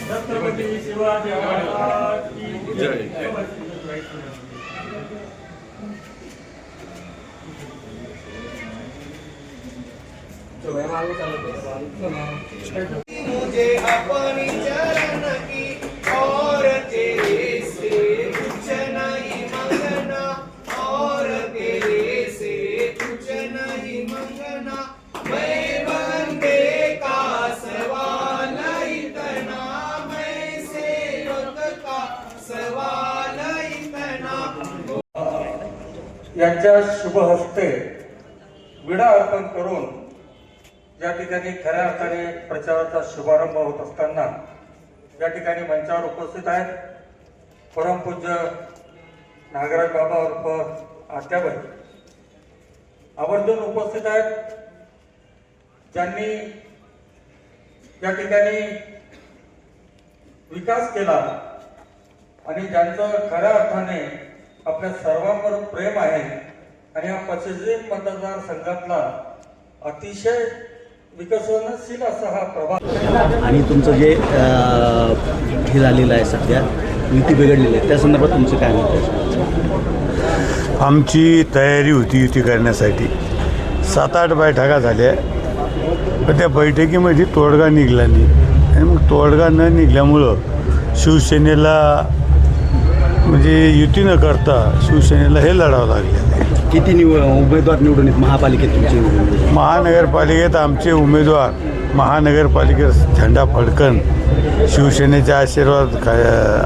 छत्रपती शिवाजी महाराज की जय। मुझे अपनी चरण की और तेरे से कुछ नहीं मंगना, और तेरे से कुछ नहीं मंगना। मैं बंदे का सवाल इतना, मैं सेवक का सवाल इतना। यांच्या शुभ हस्ते विडा अर्पण करून या ठिकाणी खऱ्या अर्थाने प्रचाराचा शुभारंभ होत असताना या ठिकाणी मंचावर उपस्थित आहेत परमपूज्य नागराज बाबा उर्फ आत्याबाई आवर्जून उपस्थित आहेत, ज्यांनी या ठिकाणी विकास केला आणि ज्यांचं खऱ्या अर्थाने आपल्या सर्वांवर प्रेम आहे आणि हा पश्चिम मतदारसंघातला अतिशय विकसनशील असा हा प्रभाग। आणि तुमचं जे हे झालेलं आहे सध्या युती बिघडलेली आहे त्या संदर्भात तुमचं काय मत आहे? आमची तयारी होती युती करण्यासाठी 7-8 बैठका झाल्या, पण त्या बैठकीमध्ये तोडगा निघाला नाही आणि मग तोडगा न निघाल्यामुळं शिवसेनेला म्हणजे युती न करता शिवसेनेला हे लढावं लागले। किती उमेदवार निवडून येत महापालिकेत तुमची? महानगरपालिकेत आमचे उमेदवार महानगरपालिकेत झेंडा फडकन शिवसेनेच्या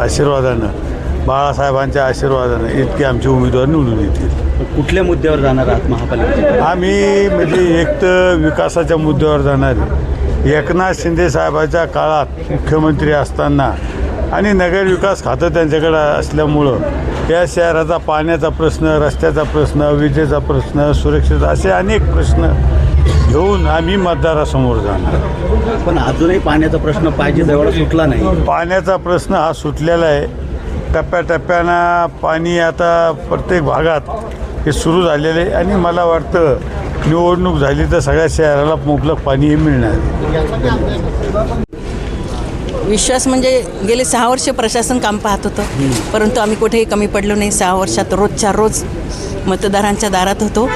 आशीर्वादानं बाळासाहेबांच्या आशीर्वादानं इतके आमचे उमेदवार निवडून येतील। कुठल्या मुद्द्यावर जाणार आहात महापालिकेत? आम्ही म्हणजे एक तर विकासाच्या मुद्द्यावर जाणार, एकनाथ शिंदे साहेबांच्या काळात मुख्यमंत्री असताना आणि नगर विकास खातं त्यांच्याकडे असल्यामुळं या शहराचा पाण्याचा प्रश्न, रस्त्याचा प्रश्न, विजेचा प्रश्न, सुरक्षेचा असे अनेक प्रश्न घेऊन आम्ही मतदारासमोर जाणार। पण अजूनही पाण्याचा प्रश्न पाहिजे तेवढा सुटला नाही। पाण्याचा प्रश्न हा सुटलेला आहे, टप्प्याटप्प्यानं पाणी आता प्रत्येक भागात हे सुरू झालेलं आहे आणि मला वाटतं निवडणूक झाली तर सगळ्या शहराला मुबलक पाणी हे मिळणार। विश्वास म्हणजे गेले 6 वर्ष प्रशासन काम पाहत होतं, परंतु आम्ही कुठेही कमी पडलो नाही। 6 वर्षात रोजच्या रोज मतदारांच्या दारात होतो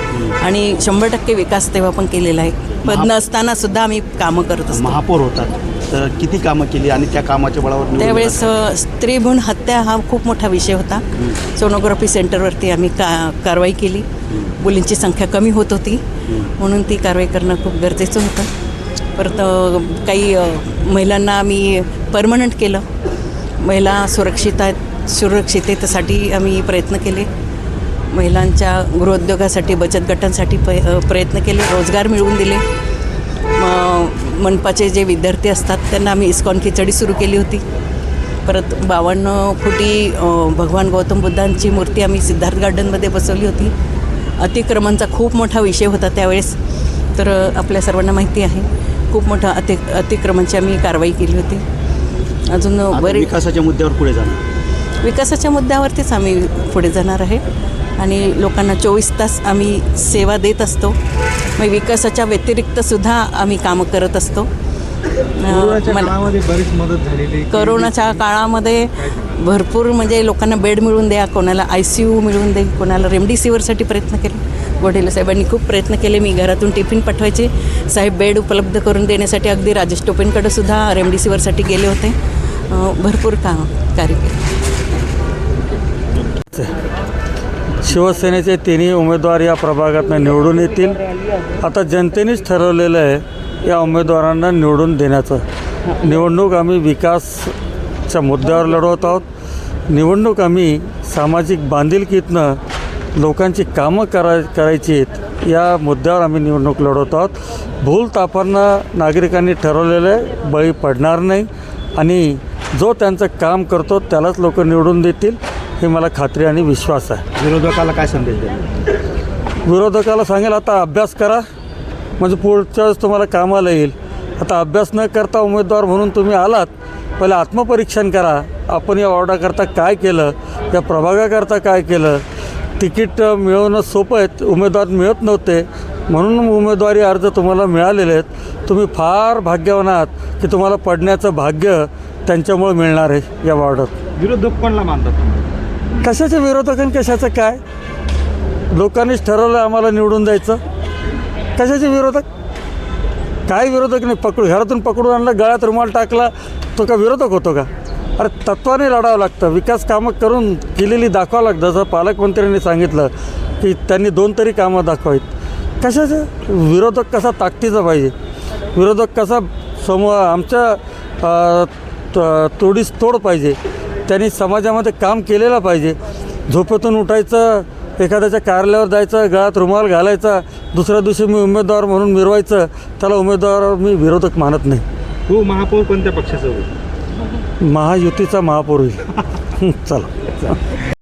आणि 100% विकास तेव्हा पण केलेला आहे। पद नसताना सुद्धा आम्ही कामं करत असतो। महापौर होतात तर किती कामं केली आणि त्या कामाच्या बळावर त्यावेळेस स्त्री भ्रूण हत्या हा खूप मोठा विषय होता। सोनोग्राफी सेंटरवरती आम्ही कारवाई केली, मुलींची संख्या कमी होत होती म्हणून ती कारवाई करणं खूप गरजेचं होतं। परत काही महिलांना आम्ही परमनंट केलं, महिला सुरक्षिततेसाठी आम्ही प्रयत्न केले, महिलांच्या गृहोद्योगासाठी बचत गटांसाठी प्रयत्न केले, रोजगार मिळवून दिले। मनपाचे जे विद्यार्थी असतात त्यांना आम्ही इस्कॉन खिचडी सुरू केली होती। परत 52 फुटी भगवान गौतम बुद्धांची मूर्ती आम्ही सिद्धार्थ गार्डनमध्ये बसवली होती। अतिक्रमणचा खूप मोठा विषय होता त्यावेळेस, तर आपल्या सर्वांना माहिती आहे खूप मोठा अतिक्रमणची आम्ही कारवाई केली होती। अजून बरे विकासाच्या मुद्द्यावर पुढे जाणार, विकासाच्या मुद्द्यावरतीच आम्ही पुढे जाणार आहे आणि लोकांना 24 तास आम्ही सेवा देत असतो। मग विकासाच्या व्यतिरिक्तसुद्धा आम्ही कामं करत असतो। बरीच मदत झालेली, कोरोनाच्या काळामध्ये भरपूर म्हणजे लोकांना बेड मिळवून द्या, कोणाला ICU मिळवून दे, कोणाला रेमडेसिवीरसाठी प्रयत्न केले। गोडेले साहेबांनी खूप प्रयत्न केले, मी घरातून टिफिन पाठवायचे, साहेब बेड उपलब्ध करून देण्यासाठी अगदी राजेश टोपेंकडे सुद्धा रेमडेसिवीरसाठी गेले होते। भरपूर कार्य केले। शिवसेनेचे तिन्ही उमेदवार या प्रभागातून निवडून येतील। आता जनतेनेच ठरवलेलं आहे या उमेदवारांना निवडून देण्याचं। निवडणूक आम्ही विकासच्या मुद्द्यावर लढवत आहोत, निवडणूक आम्ही सामाजिक बांधिलकीतनं लोकांची कामं करायची आहेत या मुद्द्यावर आम्ही निवडणूक लढवत आहोत। भूल तापांना नागरिकांनी ठरवलेलं आहे, बळी पडणार नाही आणि जो त्यांचं काम करतो त्यालाच लोक निवडून देतील हे मला खात्री आणि विश्वास आहे। विरोधकाला काय संदेश द्याल? विरोधकाला सांगेल आता अभ्यास करा म्हणजे पुढच्या वेळेस तुम्हाला कामाला येईल। आता अभ्यास न करता उमेदवार म्हणून तुम्ही आलात, पहिले आत्मपरीक्षण करा, आपण या वॉर्डाकरता काय केलं, या प्रभागाकरता काय केलं, तिकीट मिळवणं सोपं आहे, उमेदवार मिळत नव्हते म्हणून उमेदवारी अर्ज तुम्हाला मिळालेले आहेत. तुम्ही फार भाग्यवान आहात की तुम्हाला पडण्याचं भाग्य त्यांच्यामुळे मिळणार आहे या वॉर्डात. विरोधक कोणला मानतात? कशाचे विरोधक आणि कशाचं काय? लोकांनीच ठरवलं आम्हाला निवडून द्यायचं. कशाचे विरोधक? काय विरोधक नाही. घरातून पकडून आणलं, गळ्यात रुमाल टाकला, तो का विरोधक होतो का? अरे तत्त्वाने लढावं लागतं. विकास कामं करून केलेली दाखवावं लागतं. जसं पालकमंत्र्यांनी सांगितलं की त्यांनी 2 तरी कामं दाखवावीत. कशाचं विरोधक? कसा ताकदीचा पाहिजे विरोधक, कसा समूह आमच्या तोडीस तोड पाहिजे. त्यांनी समाजामध्ये काम केलेलं पाहिजे. झोपेतून उठायचं, एखाद्याच्या कार्यालयावर जायचं, गळ्यात रुमाल घालायचा, दुसऱ्या दिवशी मी उमेदवार म्हणून मिरवायचं, त्याला उमेदवार मी विरोधक मानत नाही. हो, महापौर कोणत्या पक्षाचा होईल? महायुतीचा महापौर होईल. चला.